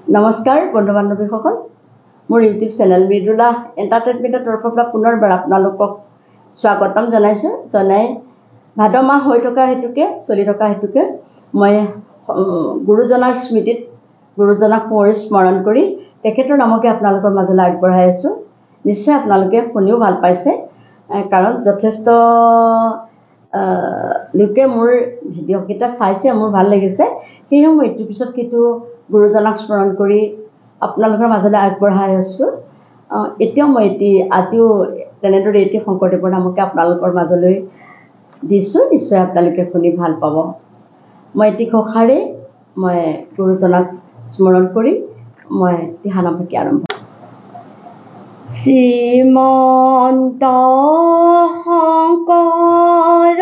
নমস্কাৰ বন্ধু বান্ধৱীসকল, মোৰ ইউটিউব চেনেল মৃদুলা এণ্টাৰটেইনমেণ্টৰ তৰফৰ পৰা পুনৰবাৰ আপোনালোকক স্বাগতম জনাইছোঁ। ভাদ মাহ হৈ থকা হেতুকে চলি থকা হেতুকে মই গুৰুজনাৰ স্মৃতিত গুৰুজনাক স্মৰণ কৰি তেখেতৰ নামকে আপোনালোকৰ মাজলৈ আগবঢ়াই আছোঁ। নিশ্চয় আপোনালোকে শুনিও ভাল পাইছে, কাৰণ যথেষ্ট লোকে মোৰ ভিডিঅ'কেইটা চাইছে, মোৰ ভাল লাগিছে। সেয়েহে মই ইটোৰ পিছত সিটো গুৰুজনাক স্মৰণ কৰি আপোনালোকৰ মাজলৈ আগবঢ়াই আছোঁ। এতিয়াও মই আজিও তেনেদৰে এটি শংকৰদেৱৰ নামকে আপোনালোকৰ মাজলৈ দিছোঁ। নিশ্চয় আপোনালোকে শুনি ভাল পাব। মই এটি ঘোষাৰে মই গুৰুজনাক স্মৰণ কৰি মই দিহানামফাকি আৰম্ভ। শ্ৰীমন্ত শংকৰ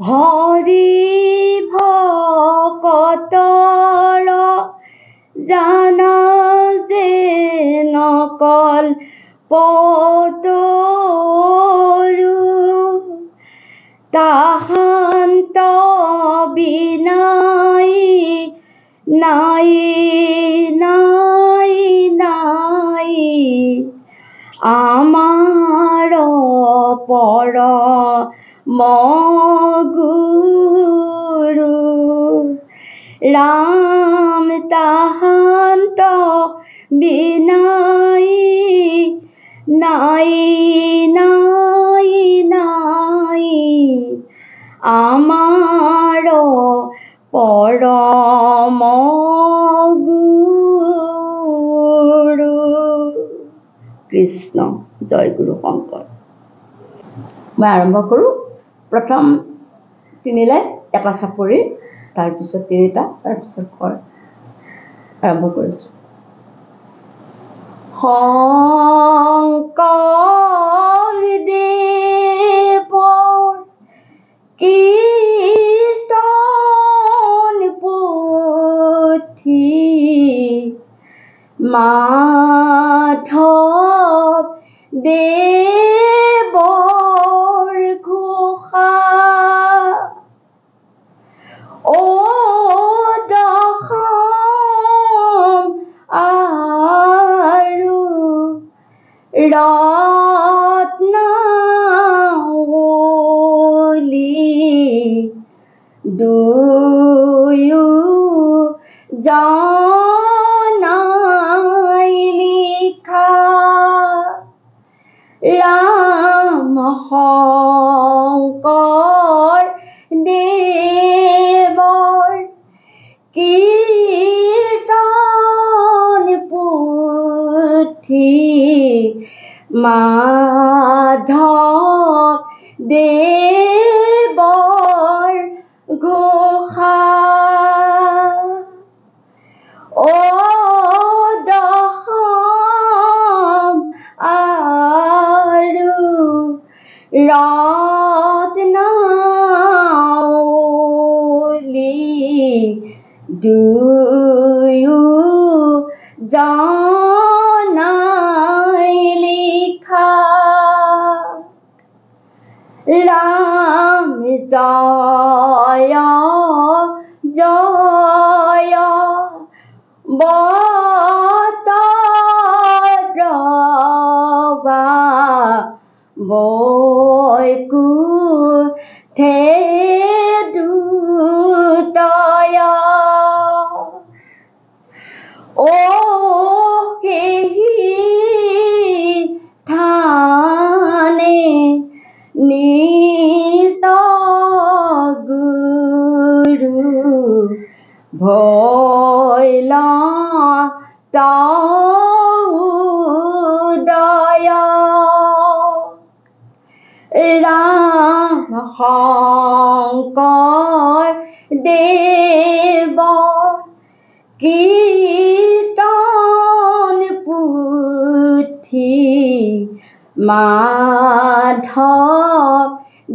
হৰি ভকতৰ জানা যে নকল পতৰু তাহান্ত বিনাই নাই নাই নাই আমাৰ পৰম গুৰু ৰাম তাহান্ত বিনাই নাই নাই নাই আমাৰ পৰম গুৰু। কৃষ্ণ জয় গুৰু শংকৰ। মই আৰম্ভ কৰোঁ। প্ৰথম 3 লাইন, এটা চাপৰি, তাৰপিছত 3টা, তাৰপিছত খৰ। আৰম্ভ কৰিছোঁ। শংকৰদেৱৰ কীৰ্তন পুথি মাধৱ দেৱৰ ঘোষা দশম আৰু ৰত্নাৱলী দুয়ো জনাই লিখা ৰাম শংকৰ দেৱৰ কীৰ্তন পুথি মাধৱ দেৱৰ ঘোষা দশম আৰু ৰত্নাৱলী দুয়ো জনাই লিখা ৰাম জয় জয় বতদ্ৰৱা বৈকুণ্ঠে দূতয় কেহি থানে নিজ গুৰু ভৈল উদয় ৰাম শংকৰ দেৱৰ কীৰ্তন পুথি মাধৱ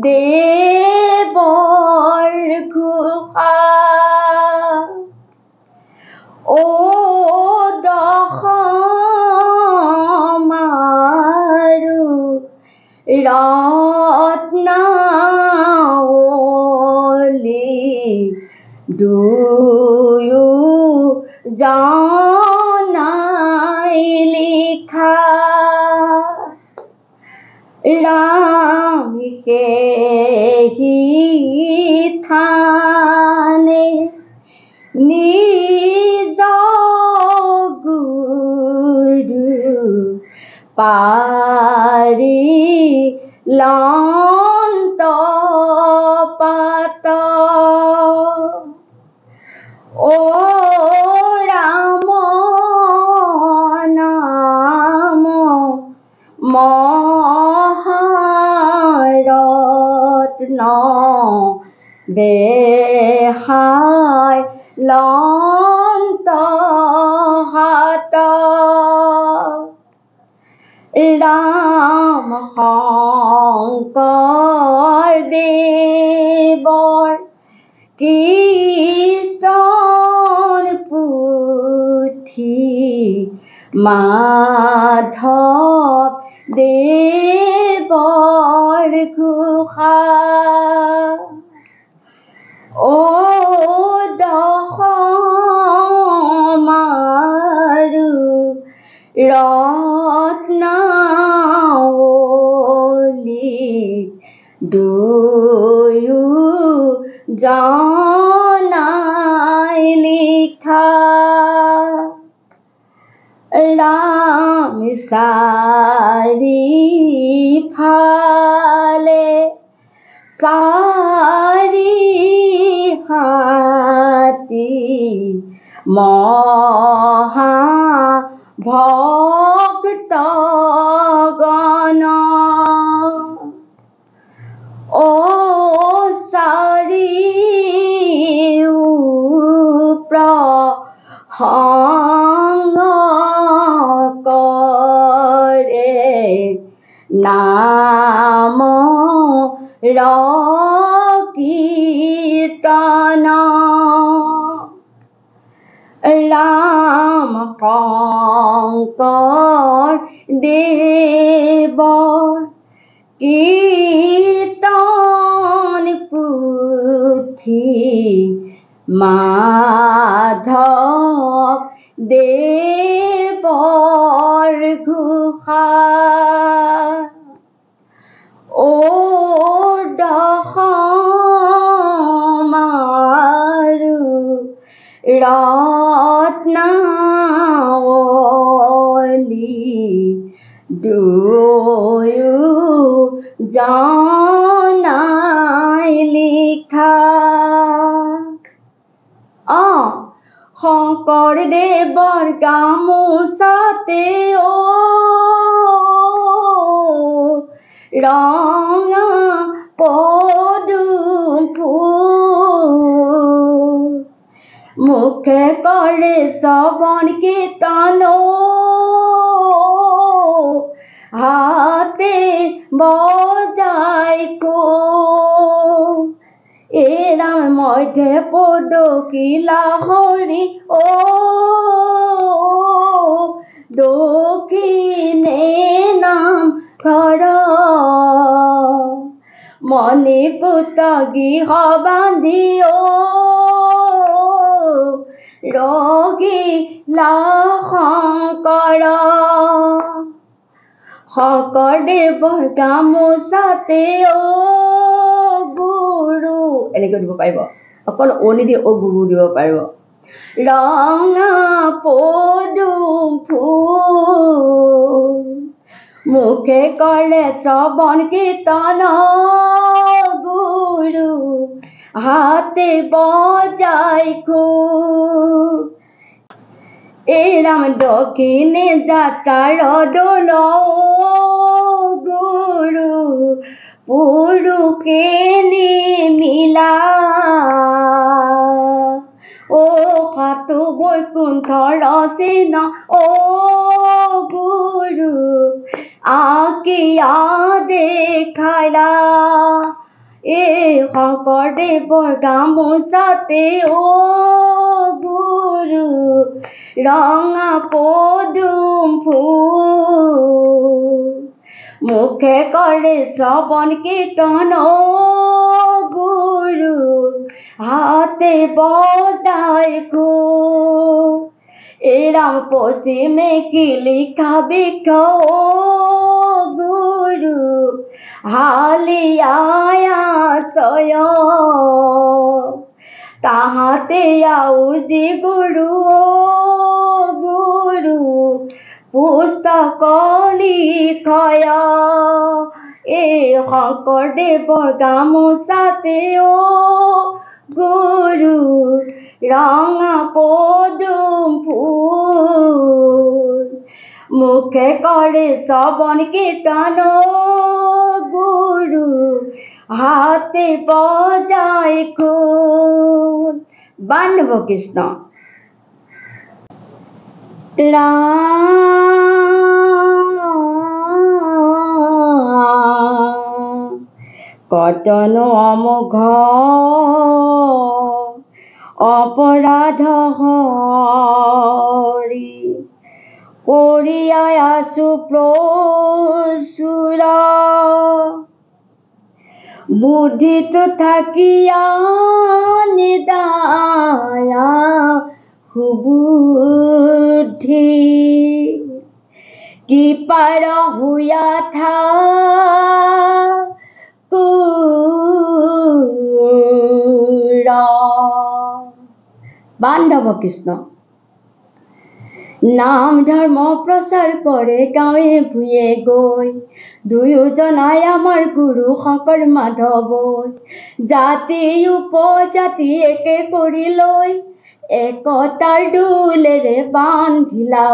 দেৱৰ ঘোষা দশম আৰু ৰত্নাৱলী দুয়ো জানাই লিখা ৰাম সেই থানে নিজ গুৰু পাৰি লন্ত পাত ও ৰাম নাম মহাৰত্ন বেহাই লন্ত হাত ৰাম শংকৰ দেৱৰ কীৰ্তন পুথি মাধৱ দেৱৰ ঘোষা ও দশমাৰু ৰত্নাৱলী দুয়ো জানাই লিখা ৰাম চাৰিফালে চাৰি হাতী মহা ভক্তগণ ও চাৰিও প্ৰসংগ কৰে নাম কীৰ্তন ৰাম শংকৰ দেৱৰ কীৰ্তন পুথি মাধৱ দেৱৰ ঘোষা ও দশমাৰু ৰত্নাৱলী দুয়ো জানাই লিখা শংকৰদেৱৰ গামোচাতে ও ৰঙা পদুম ফুল মুখে কৰে শ্ৰৱণ কীৰ্তন হাতে বজাই এৰাম মধ্যে পদকিলা হৰি ও দক্ষিণে নাম ঘৰ মণিপুত গৃহ বান্ধি ও ৰগিলা শংকৰ শংকৰদেৱৰ গামোচাতে ও গুৰু এনেকৈ দিব পাৰিব অকল অ নিদি অ গুৰু দিব পাৰিব ৰঙা পদুম ফুল মুখে কৰে শ্ৰৱণ কীৰ্তন গুৰু হাতে বজাই এৰাম দক্ষিণে যাত্ৰাৰ দোল গুৰু পুৰুষে নিমিলা ও সাতু বৈকুণ্ঠৰ চিহ্ন ও গুৰু আকিয়া দেখাইলা শংকৰদেৱৰ গামোচাতে ও গুৰু ৰঙা পদুম ফুল মুখে কৰে শ্ৰৱণ কীৰ্তন গুৰু হাতে বজাই राम पश्चिमे की लिखा बिखो गुरु हालिया सय ताहाते आउजी गुरु गुरु पुस्तक लिखय ए शंकरदेवर गामोचाते गुरु रंगा पदुम फूल मुखे करे श्रवण कीर्तन गुरु हाथे बजाय खोल बांधव कृष्ण कतन अमोघ अपराध हरि करिया आसु प्रचुर बुद्धि तो থাকিয়া নিদায়া সুবুদ্ধি কি পার হুয়া থা बांधव कृष्ण नाम धर्म प्रचार करे गाँवे भूये गई दुयोजनाय आमार गुरु शंकर माधव जाति उपजाति एके करि लई एकतार डुलेरे बांधिला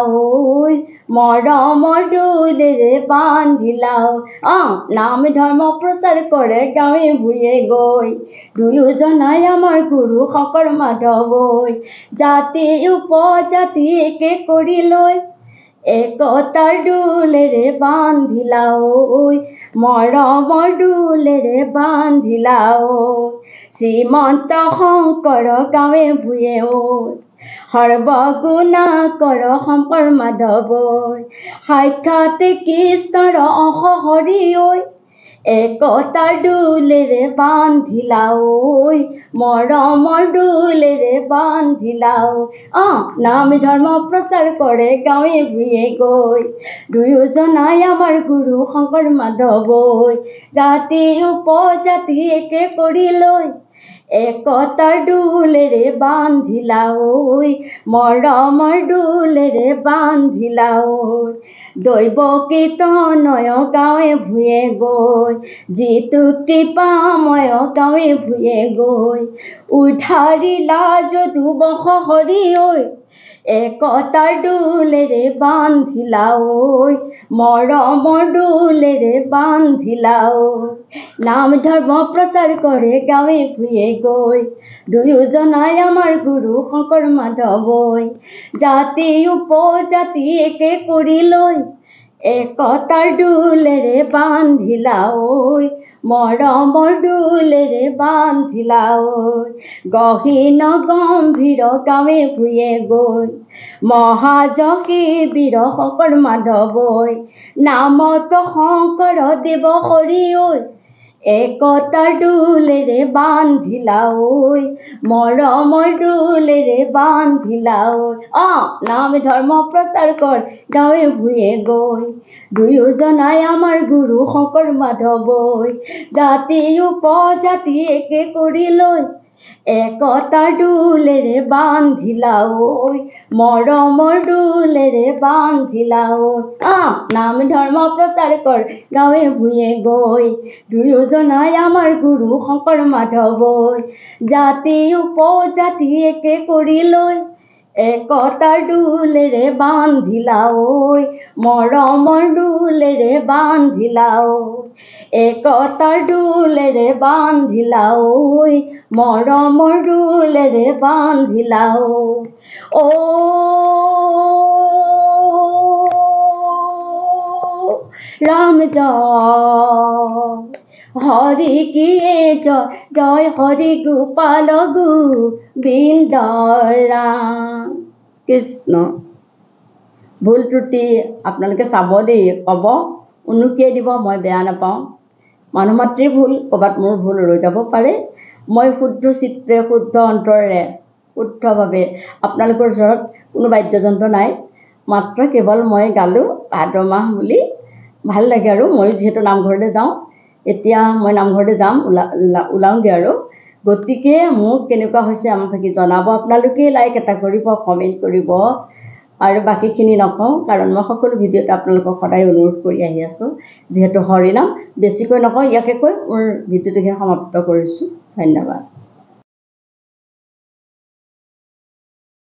मरমৰ डुलेरे बांधिला नाम धर्म प्रचार करे गाँवे भूये गई दुयोजनाय आमार गुरु शंकर माधव जाति उपजाति एके करि लई एकतार डुलेरे बांधिला मरমৰ डुलेरे बांधिला श्रीमंत शंकर गाँवे भूये सर्वगुणा कर शंकर माधव साक्षात कृष्णर अंश हरि एकतार डुलेरे बांधिला मरমৰ डुलेरे बांधिला नाम धर्म प्रचार करे गाँवे भूये गई दुयोजनाय आमार गुरु शंकर माधव जाति उपजाति एके करि लई एकतार डुलेरे बांधिला मरমৰ डुलेरे बांधिला दैव कीर्तनय गाँवे भूये गई जितु कृपामय गाँवे भूये गई उधारिला যদু বংশ হৰি एकतार डुलेरे बांधिला मरমৰ डुलेरे बांधिला नाम धर्म प्रचार करे गाँवे भूये गई दुयोजनाय आमार गुरु शंकर माधव जाति उपजाति एके करि लई एकतार डुलेरे बांधिला मरমৰ डुलेरे बांधिला गहीन गम्भीर गाँवे भूये गई महाजकी वीर शंकर माधव नामत शंकर देव हरि एकतार डुलेरे बांधिला मरমৰ डुलेरे बांधिला नाम धर्म प्रचार कर गाँवे भूये गई दुयोजनाय आमार गुरु शंकर माधव जाति उपजाति एके करि लई एकतार डुलेरे बांधिला मरমৰ डुलेरे बांधिला नाम धर्म प्रचार कर गाँवे भूये गई दुयोजनाय आमार गुरु शंकर माधव जाति उपजाति एके करि लई एकतार डुलेरे बांधिला मरমৰ डुलेरे बांधिला एकतार डुलेरे बांधिला मरমৰ डुलेरे बांधिला राम हरि किए जय जय हरि गोपाल गोविंद राम कृष्ण भूल त्रुटि आपनालोके चाब देই कब उनुकियाই দিব মই বেয়া নাপাওঁ মানুহ মাত্ৰেই ভুল ক'ৰবাত মোৰ ভুল ৰৈ যাব পাৰে মই শুদ্ধ চিত্ৰে শুদ্ধ অন্তৰেৰে শুদ্ধভাৱে আপোনালোকৰ ওচৰত কোনো বাদ্যযন্ত্ৰ নাই, মাত্ৰ কেৱল মই গালোঁ ভাদ মাহ বুলি। ভাল লাগে আৰু ময়ো যিহেতু নামঘৰলৈ যাওঁ, এতিয়া মই নামঘৰলৈ যাম, ওলাওঁগৈ আৰু। গতিকে মোক কেনেকুৱা হৈছে আমাক জনাব, আপোনালোকে লাইক এটা কৰিব, কমেণ্ট কৰিব, আৰু বাকীখিনি নকওঁ কাৰণ মই সকলো ভিডিঅ'ত আপোনালোকক সদায় অনুৰোধ কৰি আহি আছোঁ। যিহেতু হৰিনাম বেছিকৈ নকওঁ, ইয়াকে কৈ মোৰ ভিডিঅ'টোকে সমাপ্ত কৰিছোঁ। ধন্যবাদ।